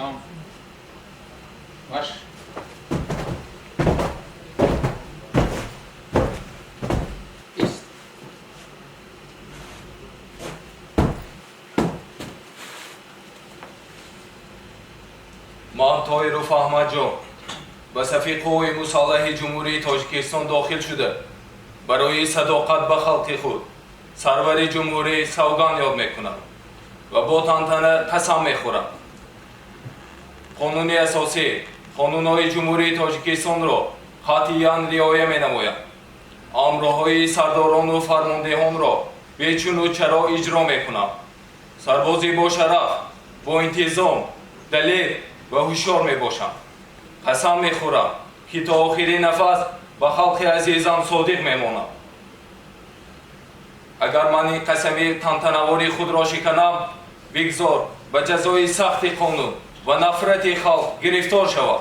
سلام. باش. ایست. من طاهر احمد جان به صفی قوه مسلح جمهوری تاجیکستان داخل شده برای صداقت به خلق خود سرور جمهوری سوگند یاد میکنم و با تنتنه قسم میخورم قانون اساسی قانونهای جمهوری تاجیکستان را قطعاً رعایت مینمایم امرهای سرداران و فرماندهان را بیچون و چرا اجرا میکنم سربازی با شرف با انتظام دلیر و هوشیار میباشم قسم میخورم که تا آخرین نفس به خلق عزیزم صادق میمانم اگر من این قسمی تنتنواری خود را شکنم بگذار به جزای سخت قانون و نفرت خلق گرفتار شود